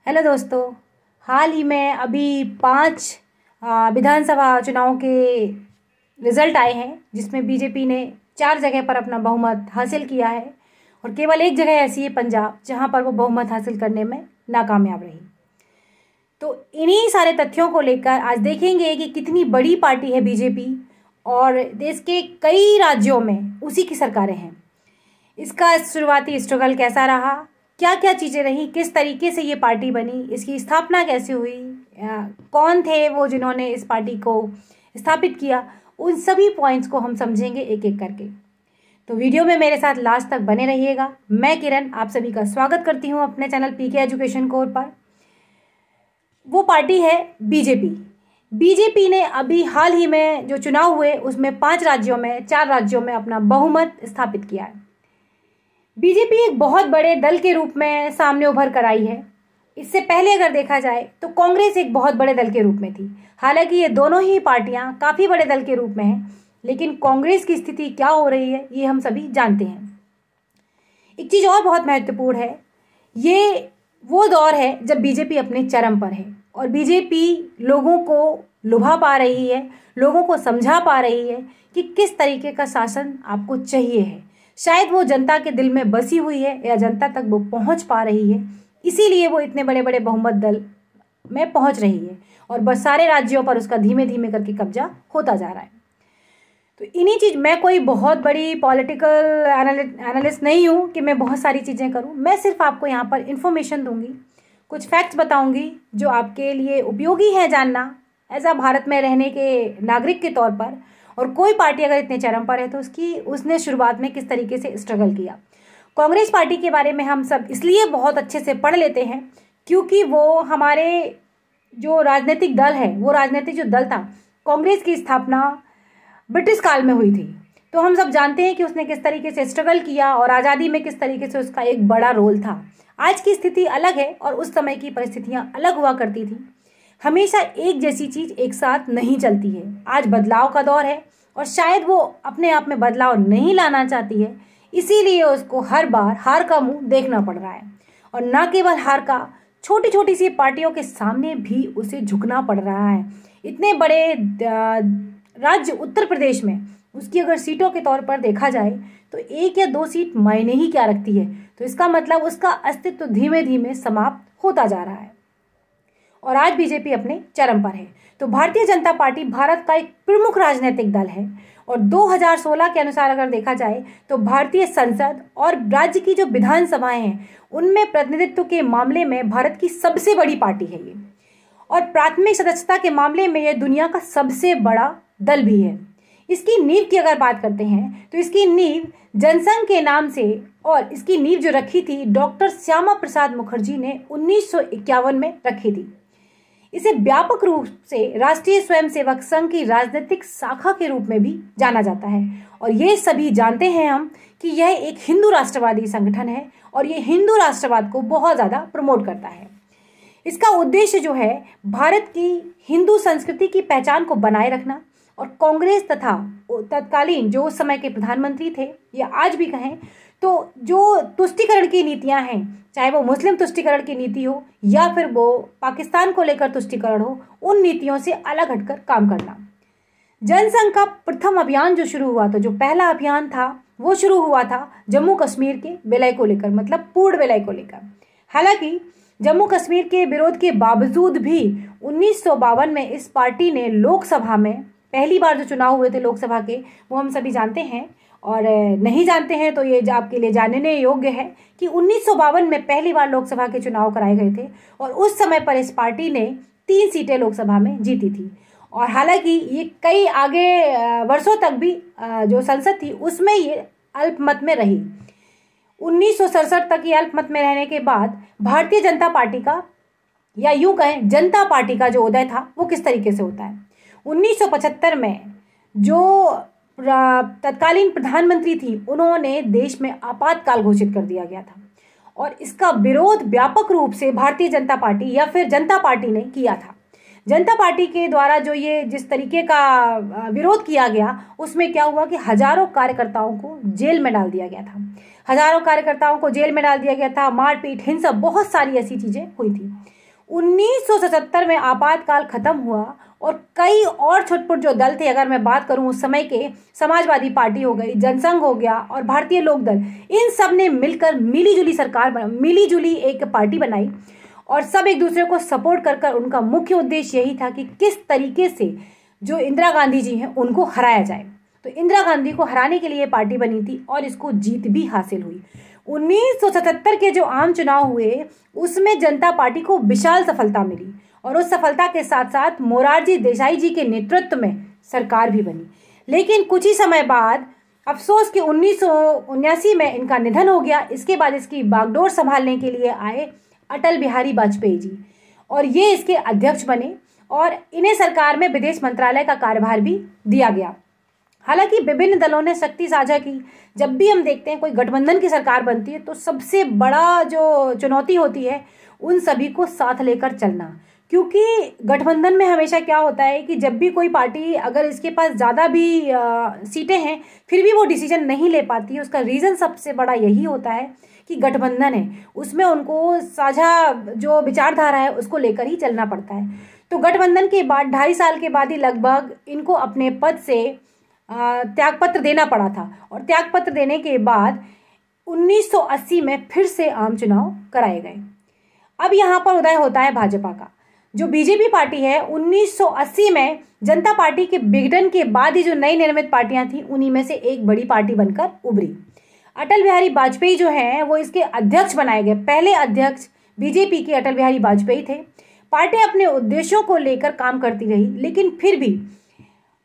Hello दोस्तों। हाल ही में अभी 5 विधानसभा चुनाव के रिजल्ट आए हैं, जिसमें बीजेपी ने 4 जगह पर अपना बहुमत हासिल किया है और केवल एक जगह ऐसी है पंजाब, जहां पर वो बहुमत हासिल करने में नाकामयाब रही। तो इन्हीं सारे तथ्यों को लेकर आज देखेंगे कि कितनी बड़ी पार्टी है बीजेपी और देश के कई राज्यों में उसी की सरकारें हैं। इसका शुरुआती स्ट्रगल कैसा रहा, क्या क्या चीज़ें रहीं, किस तरीके से ये पार्टी बनी, इसकी स्थापना कैसे हुई, कौन थे वो जिन्होंने इस पार्टी को स्थापित किया, उन सभी पॉइंट्स को हम समझेंगे एक एक करके। तो वीडियो में मेरे साथ लास्ट तक बने रहिएगा। मैं किरण आप सभी का स्वागत करती हूँ अपने चैनल पीके एजुकेशन कोर पर। वो पार्टी है बीजेपी। बीजेपी ने अभी हाल ही में जो चुनाव हुए उसमें 4 राज्यों में अपना बहुमत स्थापित किया है। बीजेपी एक बहुत बड़े दल के रूप में सामने उभर कर आई है। इससे पहले अगर देखा जाए तो कांग्रेस एक बहुत बड़े दल के रूप में थी। हालांकि ये दोनों ही पार्टियां काफ़ी बड़े दल के रूप में हैं, लेकिन कांग्रेस की स्थिति क्या हो रही है ये हम सभी जानते हैं। एक चीज़ और बहुत महत्वपूर्ण है, ये वो दौर है जब बीजेपी अपने चरम पर है और बीजेपी लोगों को लुभा पा रही है, लोगों को समझा पा रही है कि किस तरीके का शासन आपको चाहिए है। शायद वो जनता के दिल में बसी हुई है या जनता तक वो पहुंच पा रही है, इसीलिए वो इतने बड़े बड़े बहुमत दल में पहुंच रही है और बस सारे राज्यों पर उसका धीमे धीमे करके कब्जा होता जा रहा है। तो इन्हीं चीज़, मैं कोई बहुत बड़ी पॉलिटिकल एनालिस्ट नहीं हूँ कि मैं बहुत सारी चीज़ें करूँ। मैं सिर्फ आपको यहाँ पर इंफॉर्मेशन दूंगी, कुछ फैक्ट्स बताऊंगी जो आपके लिए उपयोगी है जानना एज अ भारत में रहने के नागरिक के तौर पर। और कोई पार्टी अगर इतने चरम पर है तो उसने शुरुआत में किस तरीके से स्ट्रगल किया। कांग्रेस पार्टी के बारे में हम सब इसलिए बहुत अच्छे से पढ़ लेते हैं क्योंकि वो हमारे जो राजनीतिक दल है, वो राजनीतिक जो दल था, कांग्रेस की स्थापना ब्रिटिश काल में हुई थी। तो हम सब जानते हैं कि उसने किस तरीके से स्ट्रगल किया और आज़ादी में किस तरीके से उसका एक बड़ा रोल था। आज की स्थिति अलग है और उस समय की परिस्थितियाँ अलग हुआ करती थी। हमेशा एक जैसी चीज़ एक साथ नहीं चलती है। आज बदलाव का दौर है और शायद वो अपने आप में बदलाव नहीं लाना चाहती है, इसीलिए उसको हर बार हार का मुंह देखना पड़ रहा है। और न केवल हार का, छोटी छोटी सी पार्टियों के सामने भी उसे झुकना पड़ रहा है। इतने बड़े राज्य उत्तर प्रदेश में उसकी अगर सीटों के तौर पर देखा जाए तो 1 या 2 सीट मायने ही क्या रखती है। तो इसका मतलब उसका अस्तित्व धीमे धीमे समाप्त होता जा रहा है और आज बीजेपी अपने चरम पर है। तो भारतीय जनता पार्टी भारत का एक प्रमुख राजनीतिक दल है और 2016 के अनुसार अगर देखा जाए तो भारतीय संसद और राज्य की जो विधानसभाएं हैं उनमें प्रतिनिधित्व के मामले में भारत की सबसे बड़ी पार्टी है ये। और प्राथमिक सदस्यता के मामले में यह दुनिया का सबसे बड़ा दल भी है। इसकी नींव की अगर बात करते हैं तो इसकी नींव जनसंघ के नाम से, और इसकी नींव जो रखी थी डॉक्टर श्यामा प्रसाद मुखर्जी ने 1951 में रखी थी। इसे व्यापक रूप से राष्ट्रीय स्वयंसेवक संघ की राजनीतिक शाखा के रूप में भी जाना जाता है और ये सभी जानते हैं हम कि यह एक हिंदू राष्ट्रवादी संगठन है और ये हिंदू राष्ट्रवाद को बहुत ज़्यादा प्रमोट करता है। इसका उद्देश्य जो है भारत की हिंदू संस्कृति की पहचान को बनाए रखना और कांग्रेस तथा तत्कालीन जो उस समय के प्रधानमंत्री थे या आज भी कहें तो जो तुष्टीकरण की नीतियां हैं, चाहे वो मुस्लिम तुष्टीकरण की नीति हो या फिर वो पाकिस्तान को लेकर तुष्टीकरण हो, उन नीतियों से अलग हटकर काम करना। जनसंघ का प्रथम अभियान जो शुरू हुआ था, जो पहला अभियान था, वो शुरू हुआ था जम्मू कश्मीर के विलय को लेकर, मतलब पूर्ण विलय को लेकर। हालांकि जम्मू कश्मीर के विरोध के बावजूद भी 1952 में इस पार्टी ने लोकसभा में पहली बार जो चुनाव हुए थे लोकसभा के, वो हम सभी जानते हैं और नहीं जानते हैं तो ये आपके लिए जानने योग्य है कि 1952 में पहली बार लोकसभा के चुनाव कराए गए थे और उस समय पर इस पार्टी ने 3 सीटें लोकसभा में जीती थी। और हालांकि ये कई आगे वर्षों तक भी जो संसद थी उसमें ये अल्पमत में रही। 1967 तक ये अल्पमत में रहने के बाद भारतीय जनता पार्टी का, या यूं कहें जनता पार्टी का जो उदय था वो किस तरीके से होता है। 1975 में जो तत्कालीन प्रधानमंत्री थी उन्होंने देश में आपातकाल घोषित कर दिया गया था और इसका विरोध व्यापक रूप से भारतीय जनता पार्टी या फिर जनता पार्टी ने किया था। जनता पार्टी के द्वारा जो ये जिस तरीके का विरोध किया गया, उसमें क्या हुआ कि हजारों कार्यकर्ताओं को जेल में डाल दिया गया था। हजारों कार्यकर्ताओं को जेल में डाल दिया गया था, मारपीट, हिंसा, बहुत सारी ऐसी चीजें हुई थी। 1977 में आपातकाल खत्म हुआ और कई और छुटपुट जो दल थे, अगर मैं बात करूं उस समय के, समाजवादी पार्टी हो गई, जनसंघ हो गया और भारतीय लोक दल, इन सब ने मिलकर मिलीजुली सरकार मिलीजुली एक पार्टी बनाई और सब एक दूसरे को सपोर्ट कर उनका मुख्य उद्देश्य यही था कि किस तरीके से जो इंदिरा गांधी जी हैं उनको हराया जाए। तो इंदिरा गांधी को हराने के लिए पार्टी बनी थी और इसको जीत भी हासिल हुई। 1977 के जो आम चुनाव हुए उसमें जनता पार्टी को विशाल सफलता मिली और उस सफलता के साथ साथ मोरारजी देसाई जी के नेतृत्व में सरकार भी बनी। लेकिन कुछ ही समय बाद अफसोस कि 1979 में इनका निधन हो गया। इसके बाद इसकी बागडोर संभालने के लिए आए अटल बिहारी वाजपेयी जी और ये इसके अध्यक्ष बने और इन्हें सरकार में विदेश मंत्रालय का कार्यभार भी दिया गया। हालांकि विभिन्न दलों ने शक्ति साझा की। जब भी हम देखते हैं कोई गठबंधन की सरकार बनती है तो सबसे बड़ा जो चुनौती होती है उन सभी को साथ लेकर चलना, क्योंकि गठबंधन में हमेशा क्या होता है कि जब भी कोई पार्टी, अगर इसके पास ज़्यादा भी सीटें हैं फिर भी वो डिसीजन नहीं ले पाती है, उसका रीज़न सबसे बड़ा यही होता है कि गठबंधन है, उसमें उनको साझा जो विचारधारा है उसको लेकर ही चलना पड़ता है। तो गठबंधन के बाद 2.5 साल के बाद ही लगभग इनको अपने पद से त्यागपत्र देना पड़ा था और त्यागपत्र देने के बाद 1980 में फिर से आम चुनाव कराए गए। अब यहाँ पर उदय होता है भाजपा का। जो बीजेपी पार्टी है 1980 में जनता पार्टी के विघटन के बाद ही जो नई निर्मित पार्टियां थी उन्हीं में से एक बड़ी पार्टी बनकर उभरी। अटल बिहारी वाजपेयी जो हैं वो इसके अध्यक्ष बनाए गए। पहले अध्यक्ष बीजेपी के अटल बिहारी वाजपेयी थे। पार्टी अपने उद्देश्यों को लेकर काम करती रही, लेकिन फिर भी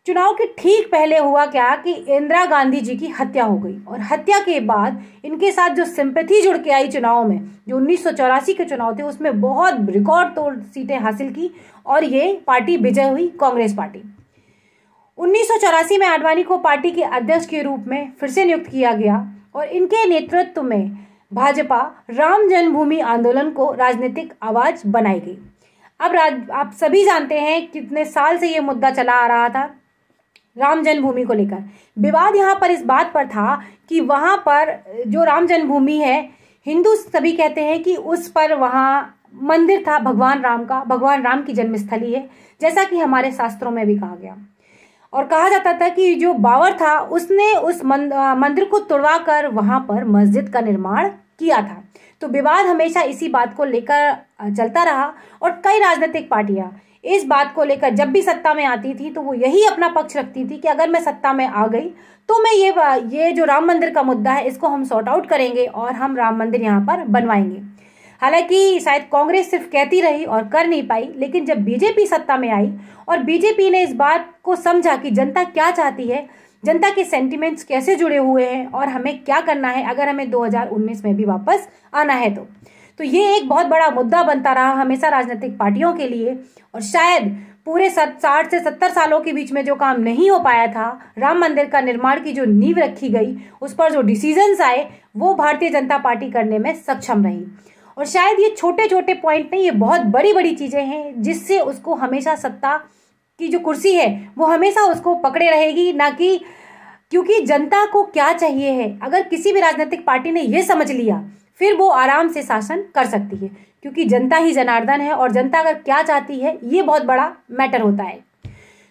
चुनाव के ठीक पहले हुआ क्या कि इंदिरा गांधी जी की हत्या हो गई और हत्या के बाद इनके साथ जो सिंपैथी जुड़ के आई चुनाव में, जो 1984 के चुनाव थे उसमें बहुत रिकॉर्ड तोड़ सीटें हासिल की और ये पार्टी विजय हुई, कांग्रेस पार्टी। 1984 में आडवाणी को पार्टी के अध्यक्ष के रूप में फिर से नियुक्त किया गया और इनके नेतृत्व में भाजपा राम जन्मभूमि आंदोलन को राजनीतिक आवाज बनाई गई। अब आप सभी जानते हैं कितने साल से ये मुद्दा चला आ रहा था राम जन्मभूमि को लेकर। विवाद यहाँ पर इस बात पर था कि वहाँ पर जो राम जन्मभूमि है, हिंदू सभी कहते हैं कि उस पर वहाँ मंदिर था भगवान राम का, भगवान राम की जन्मस्थली है, जैसा कि हमारे शास्त्रों में भी कहा गया। और कहा जाता था कि जो बाबर था उसने उस मंदिर को तुड़वा कर वहाँ पर मस्जिद का निर्माण किया था। तो विवाद हमेशा इसी बात को लेकर चलता रहा और कई राजनीतिक पार्टियां इस बात को लेकर जब भी सत्ता में आती थी तो वो यही अपना पक्ष रखती थी कि अगर मैं सत्ता में आ गई तो मैं ये जो राम मंदिर का मुद्दा है इसको हम सॉर्ट आउट करेंगे और हम राम मंदिर यहाँ पर बनवाएंगे। हालांकि शायद कांग्रेस सिर्फ कहती रही और कर नहीं पाई, लेकिन जब बीजेपी सत्ता में आई और बीजेपी ने इस बात को समझा कि जनता क्या चाहती है, जनता के सेंटिमेंट्स कैसे जुड़े हुए हैं और हमें क्या करना है अगर हमें 2019 में भी वापस आना है तो ये एक बहुत बड़ा मुद्दा बनता रहा हमेशा राजनीतिक पार्टियों के लिए। और शायद पूरे 60 से 70 सालों के बीच में जो काम नहीं हो पाया था, राम मंदिर का निर्माण की जो नींव रखी गई, उस पर जो डिसीजंस आए, वो भारतीय जनता पार्टी करने में सक्षम रही। और शायद ये छोटे छोटे पॉइंट नहीं, ये बहुत बड़ी बड़ी चीजें हैं जिससे उसको हमेशा सत्ता की जो कुर्सी है वो हमेशा उसको पकड़े रहेगी, ना कि क्योंकि जनता को क्या चाहिए है। अगर किसी भी राजनीतिक पार्टी ने ये समझ लिया फिर वो आराम से शासन कर सकती है, क्योंकि जनता ही जनार्दन है और जनता अगर क्या चाहती है ये बहुत बड़ा मैटर होता है।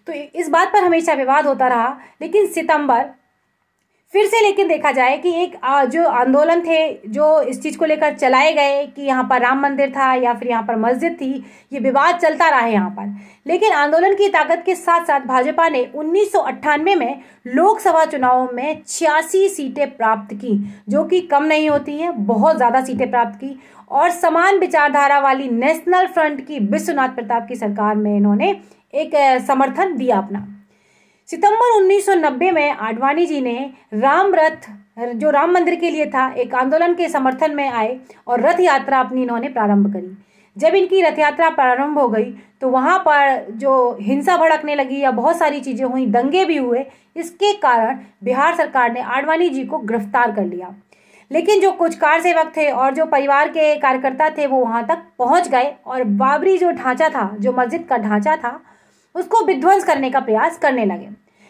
तो इस बात पर हमेशा विवाद होता रहा। लेकिन सितंबर फिर से लेकिन देखा जाए कि एक जो आंदोलन थे जो इस चीज को लेकर चलाए गए कि यहाँ पर राम मंदिर था या फिर यहाँ पर मस्जिद थी, ये विवाद चलता रहा है यहाँ पर। लेकिन आंदोलन की ताकत के साथ साथ भाजपा ने 1998 में लोकसभा चुनाव में 86 सीटें प्राप्त की, जो कि कम नहीं होती हैं, बहुत ज्यादा सीटें प्राप्त की। और समान विचारधारा वाली नेशनल फ्रंट की विश्वनाथ प्रताप की सरकार में इन्होंने एक समर्थन दिया अपना। सितंबर 1990 में आडवाणी जी ने राम रथ, जो राम मंदिर के लिए था, एक आंदोलन के समर्थन में आए और रथ यात्रा अपनी इन्होंने प्रारंभ करी। जब इनकी रथ यात्रा प्रारंभ हो गई तो वहां पर जो हिंसा भड़कने लगी या बहुत सारी चीजें हुई, दंगे भी हुए, इसके कारण बिहार सरकार ने आडवाणी जी को गिरफ्तार कर लिया। लेकिन जो कुछ कार सेवक थे और जो परिवार के कार्यकर्ता थे वो वहां तक पहुंच गए और बाबरी जो ढांचा था, जो मस्जिद का ढांचा था, उसको विध्वंस करने का प्रयास करने लगे।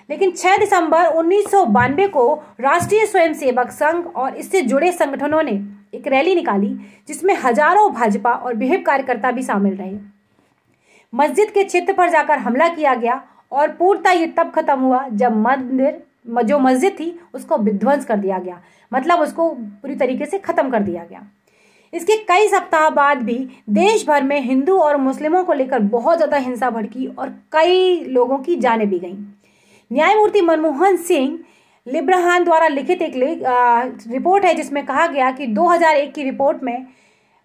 लेकिन 6 दिसंबर 1992 को राष्ट्रीय स्वयंसेवक संघ और इससे जुड़े संगठनों ने एक रैली निकाली जिसमें हजारों भाजपा और बीजेपी कार्यकर्ता भी शामिल रहे। मस्जिद के क्षेत्र पर जाकर हमला किया गया और पूर्णतः ये तब खत्म हुआ जब जो मस्जिद थी उसको विध्वंस कर दिया गया, मतलब उसको पूरी तरीके से खत्म कर दिया गया। इसके कई सप्ताह बाद भी देश भर में हिंदू और मुस्लिमों को लेकर बहुत ज्यादा हिंसा भड़की और कई लोगों की जानें भी गईं। न्यायमूर्ति मनमोहन सिंह लिब्रहान द्वारा लिखित एक रिपोर्ट है जिसमें कहा गया कि 2001 की रिपोर्ट में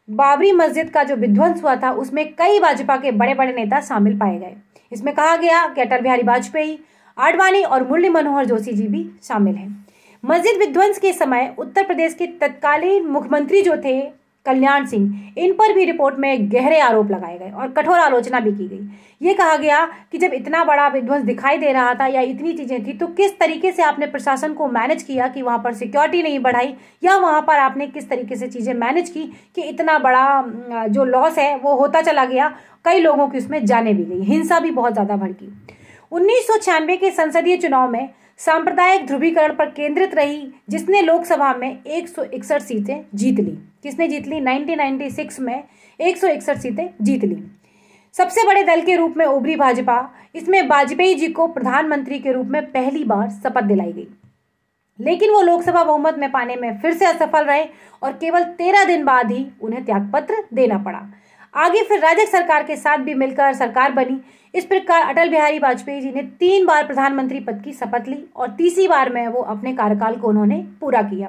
बाबरी मस्जिद का जो विध्वंस हुआ था उसमें कई भाजपा के बड़े बड़े नेता शामिल पाए गए। इसमें कहा गया कि अटल बिहारी वाजपेयी, आडवाणी और मुरली मनोहर जोशी जी भी शामिल हैं। मस्जिद विध्वंस के समय उत्तर प्रदेश के तत्कालीन मुख्यमंत्री जो थे कल्याण सिंह, इन पर भी रिपोर्ट में गहरे आरोप लगाए गए और कठोर आलोचना भी की गई। ये कहा गया कि जब इतना बड़ा विध्वंस दिखाई दे रहा था या इतनी चीजें थी तो किस तरीके से आपने प्रशासन को मैनेज किया कि वहां पर सिक्योरिटी नहीं बढ़ाई, या वहां पर आपने किस तरीके से चीजें मैनेज की कि इतना बड़ा जो लॉस है वो होता चला गया, कई लोगों की उसमें जाने भी गई, हिंसा भी बहुत ज्यादा भड़की। 1996 के संसदीय चुनाव में सांप्रदायिक ध्रुवीकरण पर केंद्रित रही जिसने लोकसभा में 161 सीटें जीत ली। किसने जीत ली? 1996 में 161 सीटें जीत ली। सबसे बड़े दल के रूप में उभरी भाजपा, इसमें वाजपेयी जी को प्रधानमंत्री के रूप में पहली बार शपथ दिलाई गई, लेकिन वो लोकसभा बहुमत में पाने में फिर से असफल रहे और केवल 13 दिन बाद ही उन्हें त्यागपत्र देना पड़ा। आगे फिर राज्य सरकार के साथ भी मिलकर सरकार बनी। इस प्रकार अटल बिहारी वाजपेयी जी ने 3 बार प्रधानमंत्री पद की शपथ ली और तीसरी बार में वो अपने कार्यकाल को उन्होंने पूरा किया।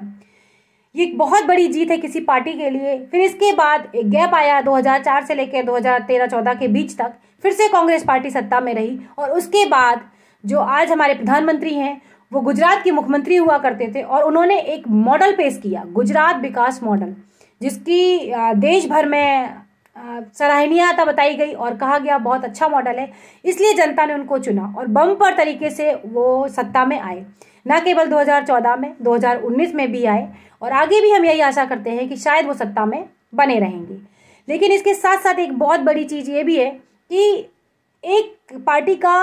ये एक बहुत बड़ी जीत है किसी पार्टी के लिए। फिर इसके बाद एक गैप आया, 2004 से लेकर 2013-14 के बीच तक फिर से कांग्रेस पार्टी सत्ता में रही और उसके बाद जो आज हमारे प्रधानमंत्री हैं वो गुजरात के मुख्यमंत्री हुआ करते थे और उन्होंने एक मॉडल पेश किया, गुजरात विकास मॉडल, जिसकी देश भर में सराहनीयता बताई गई और कहा गया बहुत अच्छा मॉडल है, इसलिए जनता ने उनको चुना और बम्पर तरीके से वो सत्ता में आए। न केवल 2014 में, 2019 में भी आए और आगे भी हम यही आशा करते हैं कि शायद वो सत्ता में बने रहेंगे। लेकिन इसके साथ साथ एक बहुत बड़ी चीज ये भी है कि एक पार्टी का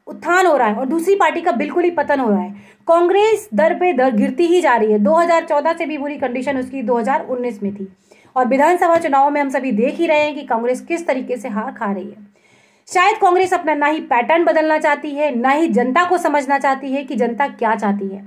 उत्थान हो रहा है और दूसरी पार्टी का बिल्कुल ही पतन हो रहा है। कांग्रेस दर पे दर गिरती ही जा रही है। 2014 से भी बुरी कंडीशन उसकी 2019 में थी और विधानसभा चुनाव में हम सभी देख ही रहे हैं कि कांग्रेस किस तरीके से हार खा रही है। शायद कांग्रेस अपना ना ही पैटर्न बदलना चाहती है, ना ही जनता को समझना चाहती है कि जनता क्या चाहती है।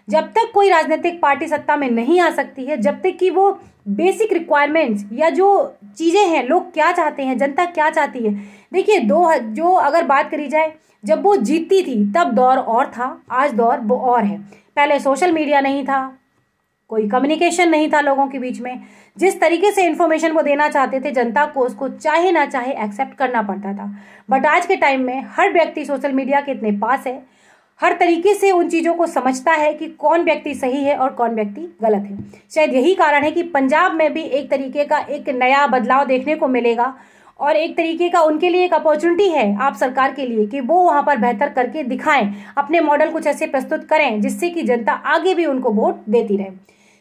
जब तक कोई राजनीतिक पार्टी सत्ता में नहीं आ सकती है, जब तक कि वो बेसिक रिक्वायरमेंट्स या जो चीजें हैं, लोग क्या चाहते हैं, जनता क्या चाहती है। देखिए, जो अगर बात करी जाए, जब वो जीतती थी तब दौर और था, आज दौर वो और है। पहले सोशल मीडिया नहीं था, कोई कम्युनिकेशन नहीं था लोगों के बीच में। जिस तरीके से इन्फॉर्मेशन वो देना चाहते थे जनता को, उसको चाहे ना चाहे एक्सेप्ट करना पड़ता था। बट आज के टाइम में हर व्यक्ति सोशल मीडिया के इतने पास है, हर तरीके से उन चीजों को समझता है कि कौन व्यक्ति सही है और कौन व्यक्ति गलत है। शायद यही कारण है कि पंजाब में भी एक तरीके का एक नया बदलाव देखने को मिलेगा और एक तरीके का उनके लिए एक अपॉर्चुनिटी है आप सरकार के लिए कि वो वहां पर बेहतर करके दिखाएं, अपने मॉडल कुछ ऐसे प्रस्तुत करें जिससे कि जनता आगे भी उनको वोट देती रहे।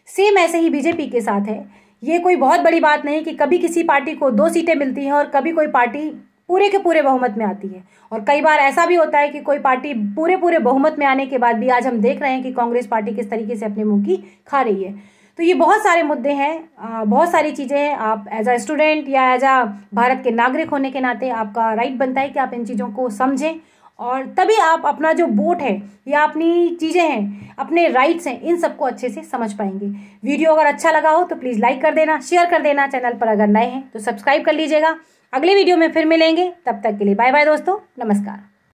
सेम ऐसे ही बीजेपी के साथ है। ये कोई बहुत बड़ी बात नहीं कि कभी किसी पार्टी को 2 सीटें मिलती हैं और कभी कोई पार्टी पूरे के पूरे बहुमत में आती है, और कई बार ऐसा भी होता है कि कोई पार्टी पूरे बहुमत में आने के बाद भी आज हम देख रहे हैं कि कांग्रेस पार्टी किस तरीके से अपने मुंह की खा रही है। तो ये बहुत सारे मुद्दे हैं, बहुत सारी चीजें हैं। आप एज अ स्टूडेंट या एज अ भारत के नागरिक होने के नाते आपका राइट बनता है कि आप इन चीजों को समझें और तभी आप अपना जो वोट है या अपनी चीजें हैं, अपने राइट्स हैं, इन सबको अच्छे से समझ पाएंगे। वीडियो अगर अच्छा लगा हो तो प्लीज लाइक कर देना, शेयर कर देना। चैनल पर अगर नए हैं तो सब्सक्राइब कर लीजिएगा। अगले वीडियो में फिर मिलेंगे, तब तक के लिए बाय बाय दोस्तों, नमस्कार।